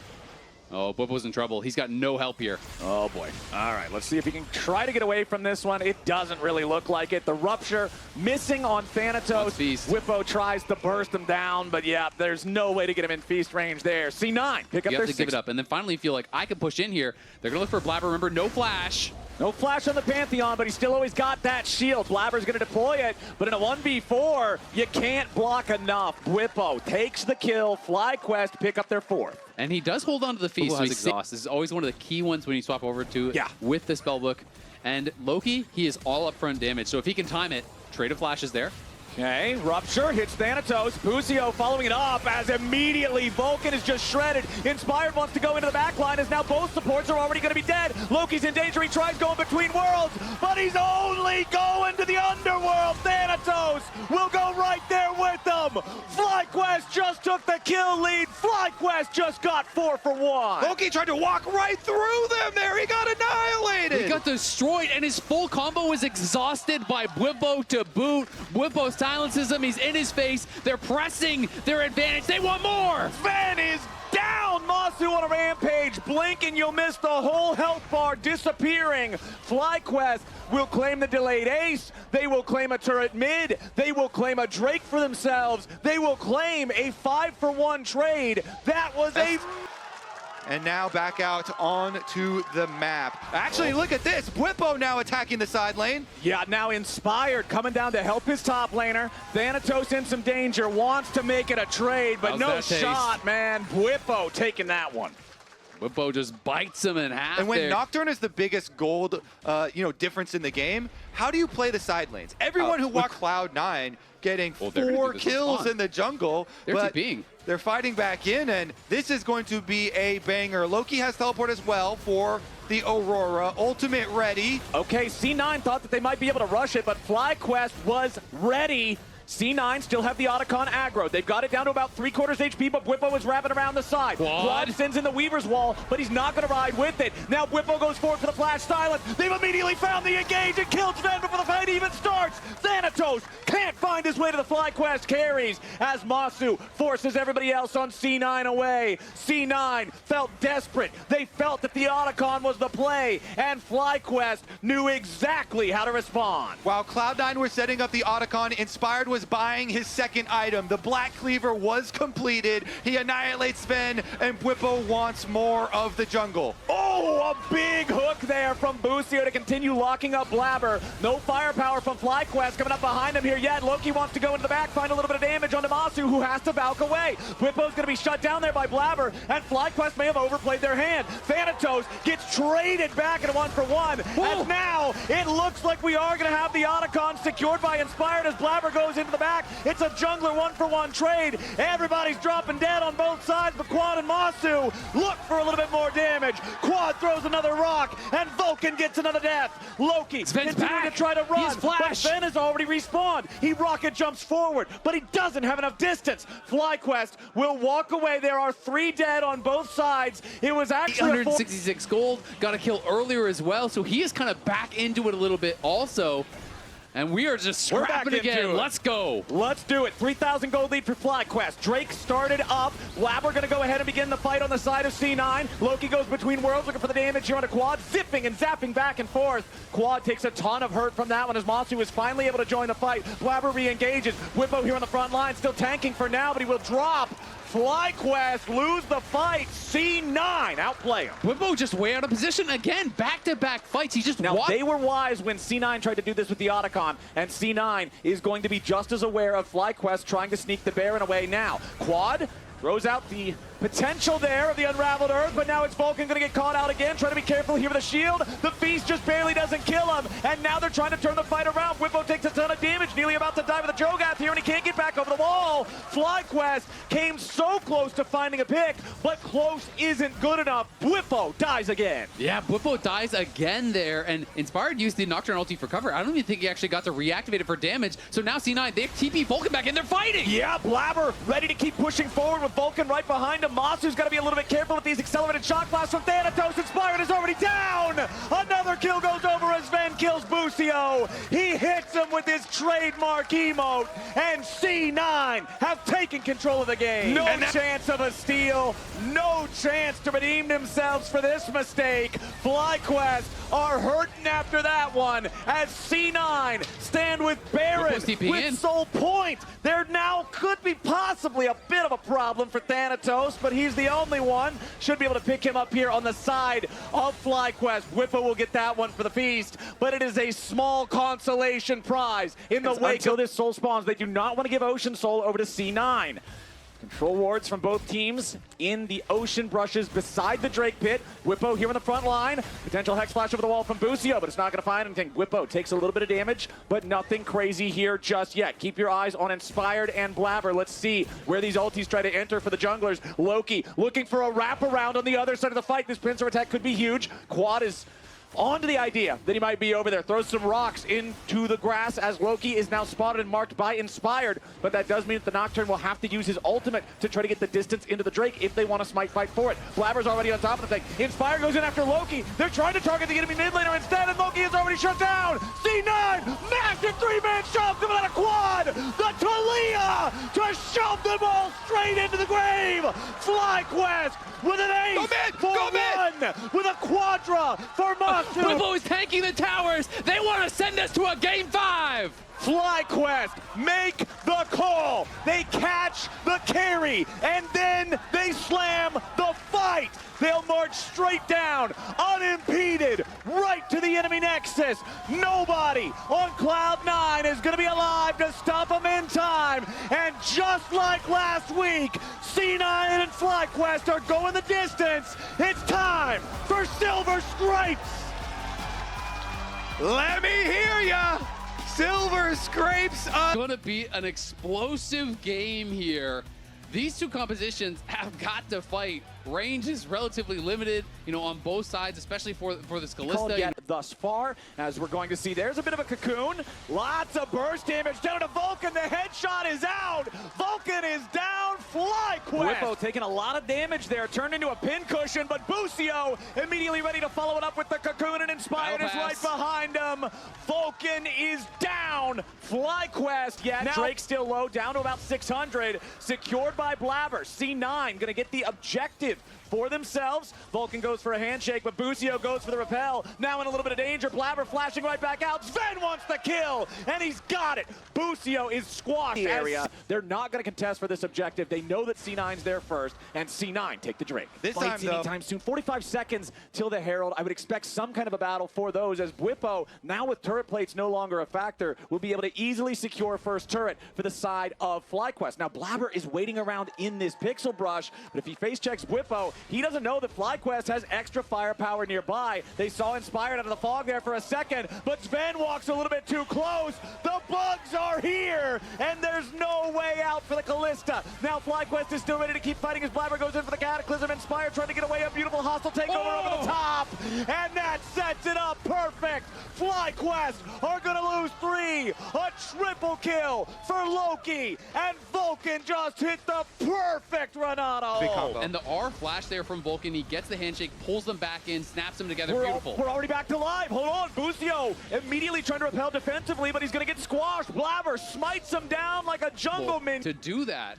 Oh, Bwipo's in trouble. He's got no help here. Oh boy. All right, let's see if he can try to get away from this one. It doesn't really look like it. The rupture missing on Thanatos. Bwipo tries to burst him down, but yeah, there's no way to get him in feast range there. C9 pick up you their have to give it up, and then finally feel like I can push in here. They're gonna look for Blabber. Remember, no flash. No flash on the Pantheon, but he's still always got that shield. Blabber's going to deploy it, but in a 1v4, you can't block enough. Bwipo takes the kill. FlyQuest pick up their 4th. And he does hold on to the feast, so exhaust. This is always one of the key ones when you swap over to it with the spellbook. And Loki, he is all upfront damage, so if he can time it, trade of flashes there. Okay, Rupture hits Thanatos. Pusio following it up as immediately Vulcan is just shredded. Inspired wants to go into the backline as now both supports are already going to be dead. Loki's in danger. He tries going between worlds, but he's only going to the underworld. Thanatos will go right there with them. FlyQuest just took the kill lead. FlyQuest just got 4 for 1. Loki tried to walk right through them there. He got annihilated. He got destroyed, and his full combo was exhausted by Bwipo to boot. Bwipo silences him. He's in his face. They're pressing their advantage. They want more. Sven is down. Masu on a rampage. Blink and you'll miss the whole health bar disappearing. FlyQuest will claim the delayed ace. They will claim a turret mid. They will claim a Drake for themselves. They will claim a 5-for-1 trade. That was a... And now back out onto the map. Actually, look at this. Bwipo now attacking the side lane. Yeah, now Inspired coming down to help his top laner. Thanatos in some danger, wants to make it a trade, but no shot, man. Bwipo taking that one. Bwipo just bites him in half. And when Nocturne is the biggest gold, difference in the game, how do you play the side lanes? Everyone who walked Cloud9 getting 4 kills in the jungle, they're fighting back in, and this is going to be a banger. Loki has teleport as well for the Aurora. Ultimate ready. Okay, C9 thought that they might be able to rush it, but FlyQuest was ready. C9 still have the Otacon aggro. They've got it down to about 3/4 HP, but Bwipo is wrapping around the side. Quad sends in the Weaver's Wall, but he's not going to ride with it. Now Bwipo goes forward for the flash silence. They've immediately found the engage and killed Sven before the fight even starts. Thanatos can't find his way to the FlyQuest carries as Masu forces everybody else on C9 away. C9 felt desperate. They felt that the Otacon was the play, and FlyQuest knew exactly how to respond. While Cloud9 were setting up the Otacon, Inspired was buying his second item. The Black Cleaver was completed. He annihilates Sven, and Bwipo wants more of the jungle. Oh, a big hook there from Busio to continue locking up Blabber. No firepower from FlyQuest coming up behind him here yet. Loki wants to go into the back, find a little bit of damage onto Masu, who has to Valk away. Bwipo's going to be shut down there by Blabber, and FlyQuest may have overplayed their hand. Thanatos gets traded back in a 1-for-1, and now it looks like we are going to have the Otacon secured by Inspired as Blabber goes into the back. It's a jungler 1-for-1 trade. Everybody's dropping dead on both sides, but Quad and Masu look for a little bit more damage. Quad throws another rock, and Vulcan gets another death. Loki continuing to try to run, but Sven has already respawned. He rocket jumps forward, but he doesn't have enough distance. FlyQuest will walk away. There are 3 dead on both sides. It was actually 166 gold, got a kill earlier as well, so he is kind of back into it a little bit also. And we are just scrapping again. Let's go. Let's do it. 3,000 gold lead for FlyQuest. Drake started up. Blabber going to go ahead and begin the fight on the side of C9. Loki goes between worlds looking for the damage here on a Quad. Zipping and zapping back and forth. Quad takes a ton of hurt from that one as Masu is finally able to join the fight. Blabber re-engages. Bwipo here on the front line. Still tanking for now, but he will drop. FlyQuest lose the fight. C9 outplay him. Bwipo just way out of position again. Back-to-back fights. He just they were wise when C9 tried to do this with the Otacon, and C9 is going to be just as aware of FlyQuest trying to sneak the Baron away now. Quad throws out the potential there of the Unraveled Earth, but now it's Vulcan going to get caught out again, trying to be careful here with the shield. The Feast just barely doesn't kill him, and now they're trying to turn the fight around. Bwipo takes a ton of damage, nearly about to die with a Jogath here, and he can't get back over the wall. FlyQuest came so close to finding a pick, but close isn't good enough. Bwipo dies again. Yeah, Bwipo dies again there, and Inspired used the Nocturne ulti for cover. I don't even think he actually got to reactivate it for damage, so now C9, they've TP Vulcan back in, they're fighting! Yeah, Blabber ready to keep pushing forward with Vulcan right behind him. Masu's got to be a little bit careful with these accelerated shock blasts from Thanatos. Inspired is already down! Another kill goes over as Sven kills Boost. Busio. He hits him with his trademark emote, and C9 have taken control of the game. No chance of a steal, no chance to redeem themselves for this mistake. FlyQuest are hurting after that one as C9 stand with Baron with Soul Point. There now could be possibly a bit of a problem for Thanatos, but he's the only one. Should be able to pick him up here on the side of FlyQuest. Whippo will get that one for the feast, but it is a small consolation prize in the wake of this Soul spawns. They do not want to give Ocean Soul over to C9. Control wards from both teams in the ocean brushes beside the Drake pit. Whippo here on the front line. Potential Hex Flash over the wall from Busio, but it's not going to find anything. Whippo takes a little bit of damage, but nothing crazy here just yet. Keep your eyes on Inspired and Blabber. Let's see where these ultis try to enter for the junglers. Loki looking for a wraparound on the other side of the fight. This pincer attack could be huge. Quad is onto the idea that he might be over there. Throws some rocks into the grass as Loki is now spotted and marked by Inspired, but that does mean that the Nocturne will have to use his ultimate to try to get the distance into the Drake if they want to smite fight for it. Blabber's already on top of the thing. Inspired goes in after Loki. They're trying to target the enemy mid laner instead, and Loki is already shut down. C9, massive three-man shove coming out of Quad. The Talia to shove them all straight into the grave. FlyQuest with an ace for one, with a quadra for Mox. Whippo is tanking the towers. They want to send us to a game 5. FlyQuest make the call. They catch the carry, and then they slam the fight. They'll march straight down, unimpeded, right to the enemy nexus. Nobody on Cloud9 is going to be alive to stop them in time. And just like last week, C9 and FlyQuest are going the distance. It's time for Silver Scrapes. Let me hear ya! Silver Scrapes up! It's going to be an explosive game here. These two compositions have got to fight. Range is relatively limited, on both sides, especially for this Kalista. Thus far, as we're going to see, there's a bit of a cocoon. Lots of burst damage down to Vulcan. The headshot is out. Vulcan is down. FlyQuest. Whippo taking a lot of damage there, turned into a pincushion, but Busio immediately ready to follow it up with the cocoon, and Inspired is right behind him. Vulcan is down. FlyQuest, now Drake still low, down to about 600, secured by Blabber. C9 going to get the objective for themselves. Vulcan goes for a handshake, but Busio goes for the repel. Now in a little bit of danger. Blabber flashing right back out. Sven wants the kill, and he's got it. Busio is squashed. They're not going to contest for this objective. They know that C9's there first, and C9 take the Drake. This time, though, anytime soon. 45 seconds till the Herald. I would expect some kind of a battle for those, as Whippo, now with turret plates no longer a factor, will be able to easily secure first turret for the side of FlyQuest. Now Blabber is waiting around in this pixel brush, but if he face checks Whippo, he doesn't know that FlyQuest has extra firepower nearby. They saw Inspired out of the fog there for a second, but Sven walks a little bit too close. The bugs are here, and there's no way out for the Kalista. Now FlyQuest is still ready to keep fighting as Blabber goes in for the Cataclysm. Inspired trying to get away. A beautiful hostile takeover over the top, and that sets it up perfect. FlyQuest are going to lose 3. A triple kill for Loki, and Vulcan just hit the perfect Renato. And the R flash there from Vulcan. He gets the handshake, pulls them back in, snaps them together. Beautiful. We're already back to live. Hold on. Busio immediately trying to repel defensively, but he's going to get squashed. Blabber smites him down like a jungle minion. To do that,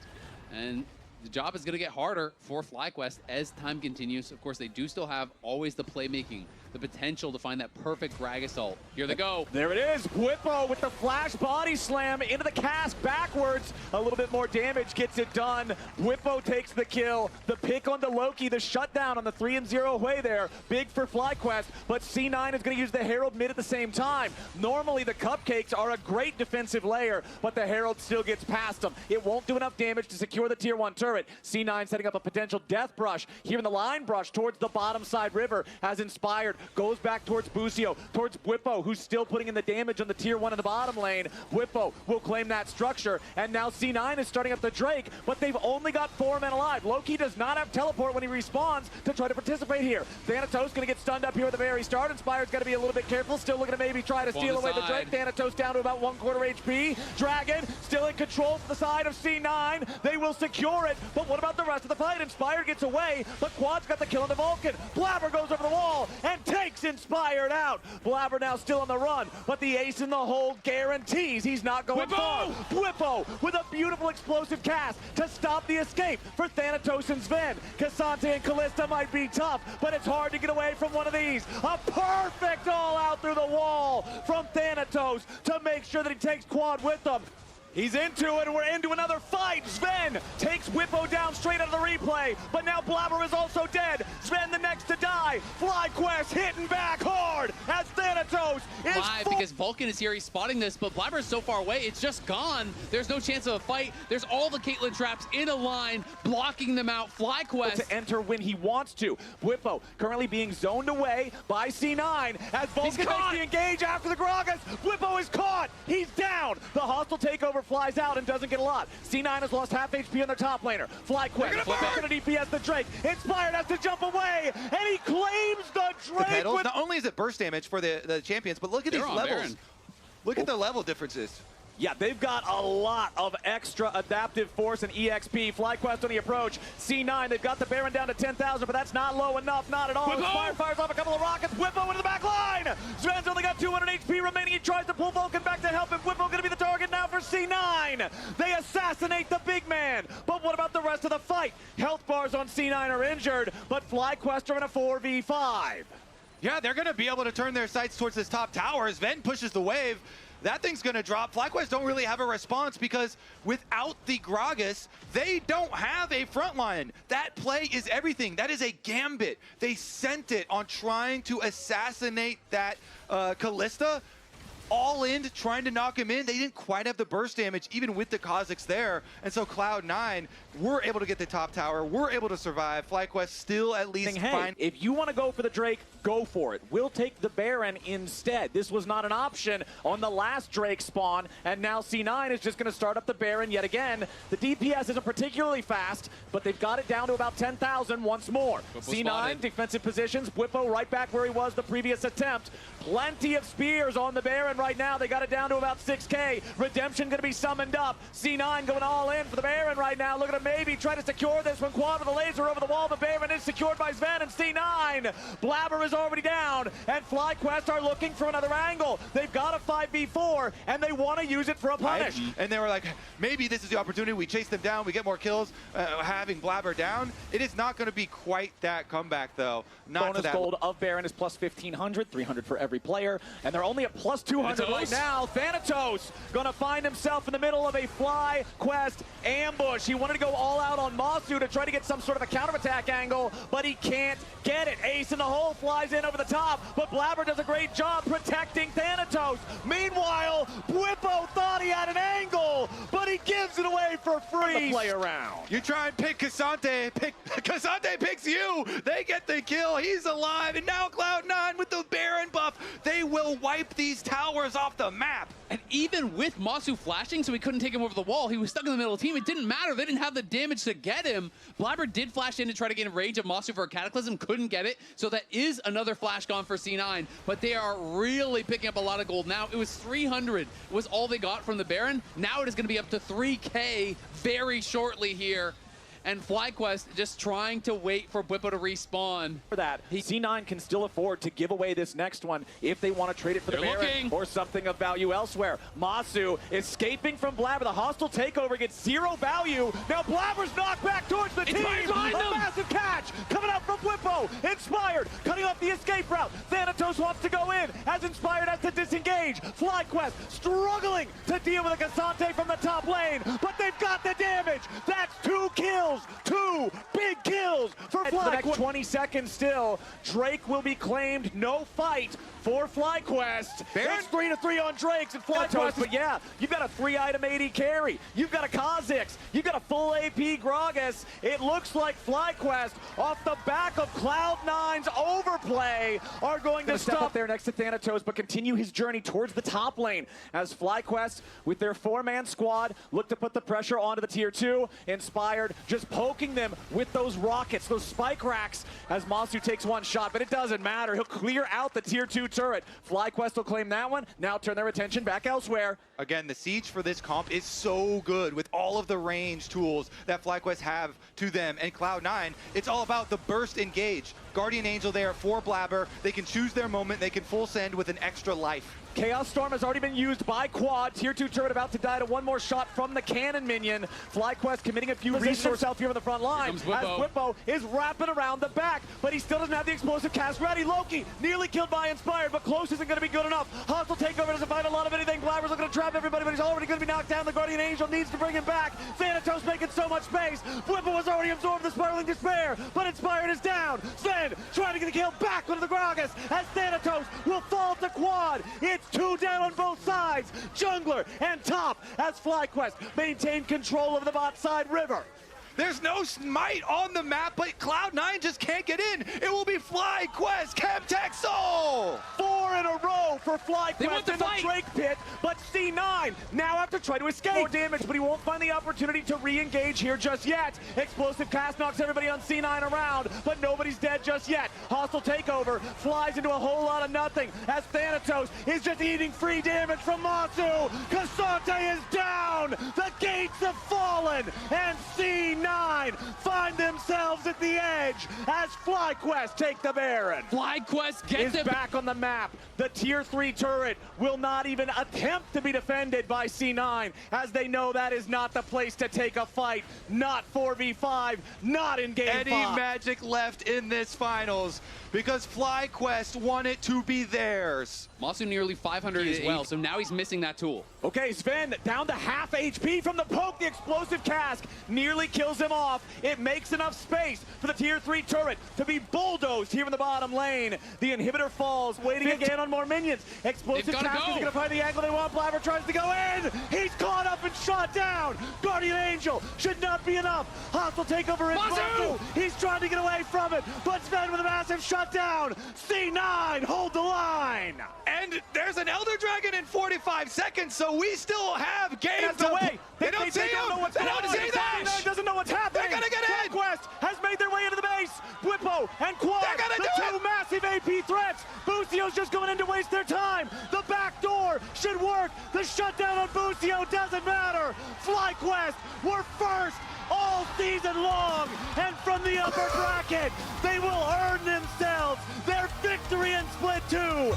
and the job is going to get harder for FlyQuest as time continues. Of course, they do still have always the playmaking, the potential to find that perfect frag assault. Here they go. There it is. Whippo with the flash body slam into the cast backwards. A little bit more damage gets it done. Whippo takes the kill. The pick onto Loki, the shutdown on the 3-0 way there. Big for FlyQuest, but C9 is going to use the Herald mid at the same time. Normally, the Cupcakes are a great defensive layer, but the Herald still gets past them. It won't do enough damage to secure the tier 1 turret. C9 setting up a potential death brush here in the line brush towards the bottom side river as Inspired goes back towards Busio, towards Whippo, who's still putting in the damage on the tier 1 in the bottom lane. Whippo will claim that structure, and now C9 is starting up the Drake, but they've only got 4 men alive. Loki does not have teleport when he respawns to try to participate here. Thanatos gonna get stunned up here at the very start. Inspired's gotta be a little bit careful, still looking to maybe try to steal away the Drake. Thanatos down to about 1/4 HP. Dragon still in control from the side of C9. They will secure it. side, but what about the rest of the fight? Inspired gets away, but Quad's got the kill on the Vulcan. Blabber goes over the wall and takes Inspired out. Blabber now still on the run, but the ace in the hole guarantees he's not going far. Bwipo with a beautiful explosive cast to stop the escape for Thanatos and Sven. Cassante and Callista might be tough, but it's hard to get away from one of these. A perfect all out through the wall from Thanatos to make sure that he takes Quad with him. He's into it, and we're into another fight. Sven takes Bwipo down straight out of the replay, but now Blabber is also dead. Sven the next to die. FlyQuest hitting back hard as Thanatos is Why? Because Vulcan is here, he's spotting this, but Blabber is so far away, it's just gone. There's no chance of a fight. There's all the Caitlyn traps in a line, blocking them out. FlyQuest to enter when he wants to. Bwipo currently being zoned away by C9 as Vulcan makes the engage after the Gragas. Bwipo is caught. He's down. The hostile takeover flies out and doesn't get a lot. C9 has lost half HP on their top laner. FlyQuest gonna DPS the Drake. Inspired has to jump away, and he claims the Drake. Not only is it burst damage for the champions, but look at these levels. Baron. Look at the level differences. Yeah, they've got a lot of extra adaptive force and EXP. FlyQuest on the approach. C9, they've got the Baron down to 10,000, but that's not low enough, not at all. Inspire fires off a couple of rockets. Bwipo into the back line. Sven's only got 200 HP remaining. He tries to pull Vulcan back to help him. Bwipo going to be the target now for C9. They assassinate the big man. But what about the rest of the fight? Health bars on C9 are injured, but FlyQuest are in a 4v5. Yeah, they're going to be able to turn their sights towards this top tower as Ven pushes the wave. That thing's going to drop. FlyQuest don't really have a response because without the Gragas, they don't have a front line. That play is everything. That is a gambit. They sent it on trying to assassinate that Callista. All in, trying to knock him in. They didn't quite have the burst damage, even with the Kha'Zix there. And so Cloud9 were able to get the top tower, were able to survive. FlyQuest still at least fine. If you want to go for the Drake, go for it. We'll take the Baron instead. This was not an option on the last Drake spawn, and now C9 is just going to start up the Baron yet again. The DPS isn't particularly fast, but they've got it down to about 10,000 once more. C9, defensive positions. Bwipo right back where he was the previous attempt. Plenty of spears on the Baron right now. They got it down to about 6K. Redemption going to be summoned up. C9 going all in for the Baron right now. Look at him maybe try to secure this one. Quad with a laser over the wall. The Baron is secured by Sven and C9. Blabber is already down, and FlyQuest are looking for another angle. They've got a 5v4, and they want to use it for a punish. And they were like, maybe this is the opportunity. We chase them down. We get more kills having Blabber down. It is not going to be quite that comeback, though. Not bonus gold of Baron is plus 1,500, 300 for every player, and they're only at plus 200 right now. Thanatos gonna find himself in the middle of a FlyQuest ambush. He wanted to go all out on Masu to try to get some sort of a counterattack angle, but he can't get it. Ace in the hole flies in over the top, but Blabber does a great job protecting Thanatos. Meanwhile, Bwipo thought he had an angle, but he gives it away for free. Play around. You try and pick Cassante, Cassante picks you. They get the kill. He's alive, and now Cloud9 with the Baron buff. They will wipe these towers off the map. And even with Masu flashing, so he couldn't take him over the wall, he was stuck in the middle of the team. It didn't matter. They didn't have the damage to get him. Blabber did flash in to try to get in range of Masu for a Cataclysm. Couldn't get it. So that is another flash gone for C9. But they are really picking up a lot of gold now. It was 300 was all they got from the Baron. Now it is going to be up to 3K very shortly here. And FlyQuest just trying to wait for Bwipo to respawn. For that, C9 can still afford to give away this next one if they want to trade it for the Baron or something of value elsewhere. Masu escaping from Blabber. The hostile takeover gets 0 value. Now Blabber's knocked back towards the team. A massive catch coming out from Bwipo. Inspired cutting off the escape route. Thanatos wants to go in as Inspired has to disengage. FlyQuest struggling to deal with a Cassante from the top lane, but they've got the damage. That's 2 kills. 2 big kills for FlyQuest. The next 20 seconds still. Drake will be claimed. No fight for FlyQuest. It's 3-3 on Drakes and FlyQuest. But yeah, you've got a 3-item AD carry. You've got a Kha'Zix. You've got a full AP Gragas. It looks like FlyQuest, off the back of Cloud9's overplay, are going to step up there next to Thanatos, but continue his journey towards the top lane as FlyQuest, with their 4-man squad, look to put the pressure onto the tier 2. Inspired just poking them with those rockets, those spike racks, as Masu takes one shot, but it doesn't matter. He'll clear out the tier 2 turret. FlyQuest will claim that one, now turn their attention back elsewhere. Again, the siege for this comp is so good with all of the range tools that FlyQuest have to them. And Cloud9, it's all about the burst engage. Guardian Angel there for Blabber. They can choose their moment. They can full send with an extra life. Chaos Storm has already been used by Quad. Tier 2 turret about to die to one more shot from the cannon minion. FlyQuest committing a few resources out here on the front line. As Whippo is wrapping around the back, but he still doesn't have the explosive cast ready. Loki nearly killed by Inspired, but close isn't going to be good enough. Hostile takeover doesn't find a lot of anything. Blabber's looking to trap everybody, but he's already going to be knocked down. The Guardian Angel needs to bring him back. Thanatos making so much space. Whippo was already absorbed the Spiraling Despair, but Inspired is down. Sven trying to get the kill back onto the Gragas as Thanatos will fall to Quad. It's 2 down on both sides. Jungler and top as FlyQuest maintain control of the bot side river. There's no smite on the map, but Cloud9 just can't get in. It will be FlyQuest, Chemtech Soul! 4 in a row for FlyQuest in the Drake pit, but C9 now have to try to escape. More damage, but he won't find the opportunity to re-engage here just yet. Explosive cast knocks everybody on C9 around, but nobody's dead just yet. Hostile takeover flies into a whole lot of nothing as Thanatos is just eating free damage from Masu. Cassante is down! The gates have fallen, and C9 find themselves at the edge as FlyQuest take the Baron. FlyQuest gets it back on the map. The tier 3 turret will not even attempt to be defended by C9 as they know that is not the place to take a fight. Not 4v5, not in game 5. Any magic left in this finals because FlyQuest want it to be theirs. Masu nearly 500 as well, so now he's missing that tool. Okay, Sven down to half HP from the poke. The explosive cask nearly kills him off. It makes enough space for the tier 3 turret to be bulldozed here in the bottom lane. The inhibitor falls, waiting again on more minions. Explosive cask is going to find the angle they want. Blabber tries to go in. He's caught up and shot down. Guardian Angel should not be enough. Hostile takeover in Masu. He's trying to get away from it, but Sven with a massive shutdown. C9 hold the line. And there's an Elder Dragon in 45 seconds, so we still have games away. They don't see him. They don't see that. C9 doesn't know what's happening. They're gonna get in. FlyQuest has made their way into the base. Whippo and Quad, the 2 massive AP threats. Bucio's just going in to waste their time. The back door should work. The shutdown on Bucio doesn't matter. FlyQuest were first all season long, and from the upper bracket, they will earn themselves their victory in Split 2.